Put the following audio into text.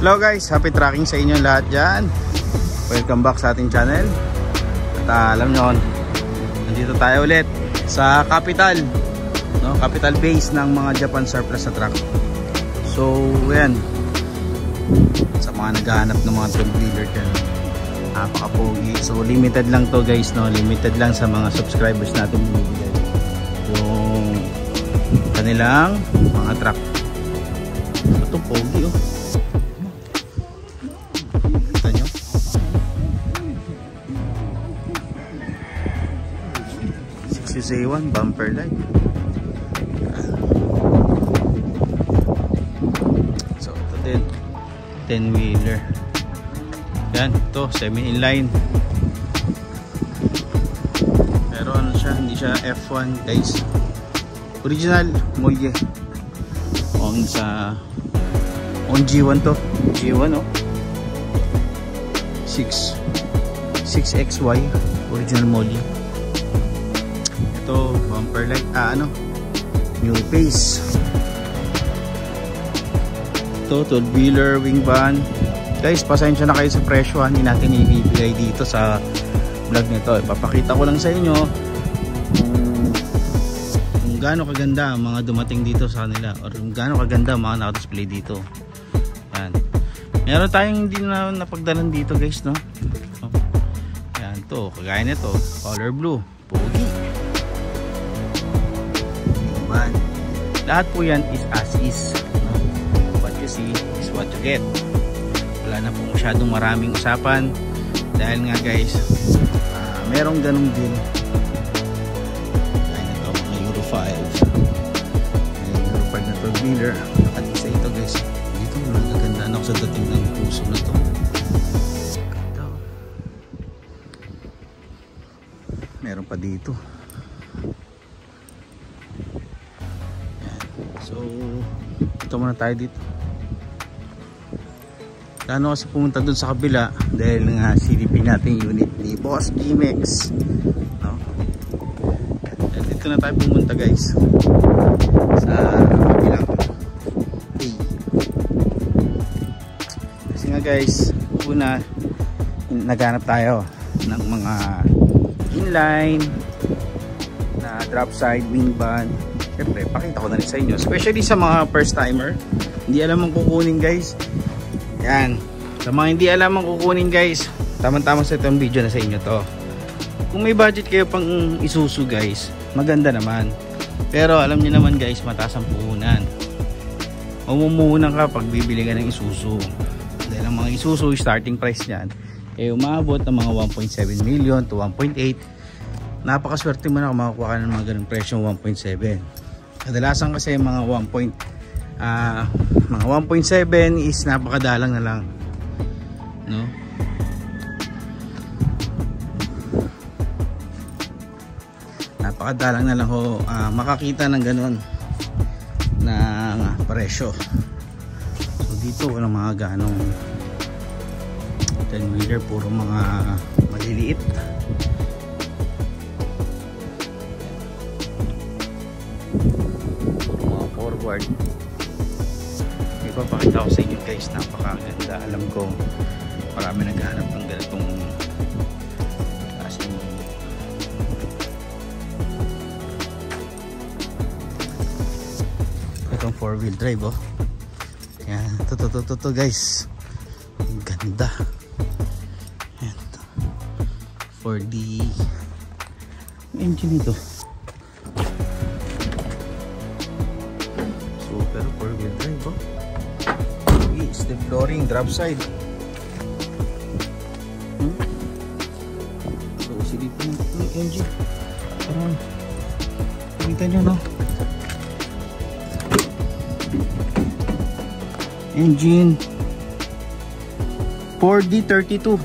Hello guys, happy tracking sa inyo lahat dyan. Welcome back sa ating channel. At alam nyo, nandito tayo ulit sa capital, no? Capital base ng mga Japan surplus na truck. So yan, sa mga naghahanap ng mga 12-wheeler dyan, napaka-pogi. So limited lang to guys, no? Limited lang sa mga subscribers natin binibigay yung kanilang mga truck. Ito pogi oh. Kita nyo? CC1 bumper light. So ito din 10-wheeler. Yan, ito semi-inline. Pero ano siya, hindi siya F1 guys. Original molye. On G1 to. G1 oh. 6XY original molye. Ito bumper light, new face. Ito 12-wheeler wing van. Guys, pasensya na kayo sa presyo, hindi natin ibibigay dito sa vlog nito. Ipapakita ko lang sa inyo kung gaano kaganda ang mga dumating dito sa kanila, or kung gaano kaganda ang mga naka-display dito. Yan. Meron tayong hindi na napagdalan dito guys, no? Yan to, kagaya nito, color blue, pogi. Yan. Lahat po yan is as is, no? What you see is what you get. Wala na po masyadong maraming usapan dahil nga guys, merong ganung din. Kaya na ito mga Euro 5, Euro 5 na 12-wheeler. At isa ito guys, dito nagagandaan ako sa dating ng puso na to. Ito. Meron pa dito. Yan. So ito muna tayo dito. Plano kasi pumunta dun sa kabila dahil nga CDP natin unit ni Boss Gimex, no? Dito na tayo pumunta guys sa kabilang kasi nga guys, una naghanap tayo ng mga inline na drop side wing van. Siyempre pakita ko na rin sa inyo, especially sa mga first timer, hindi alam ang kukunin guys. Yan, sa mga hindi alam ang kukunin guys, tamang-tama sa itong video na sa inyo to. Kung may budget kayo pang Isuzu guys, maganda naman. Pero alam niyo naman guys, mataas ang puhunan. Mamumuhunan ka pag bibili ka ng Isuzu. Dahil ang mga Isuzu, starting price niyan umabot ng mga 1.7 million to 1.8. Napakaswerte mo na kung makakuha ka ng mga ganung presyo 1.7. Kadalasan kasi mga 1.7 is napakadalang na lang, no? Napakadalang na lang ho makakita ng ganun na presyo. So dito walang mga ganong 10-wheeler, puro mga maliliit. Puro mga forward. Ipapakita ko sa inyo guys, napakaganda. Alam ko marami naghahanap ng ganitong klaseng itong 4-wheel drive oh. Yan, to guys, ang ganda. Yan, for the engine ito, super 4-wheel drive oh. The flooring drop side. So silipin yung engine. Parang kita nyo no, engine 4D32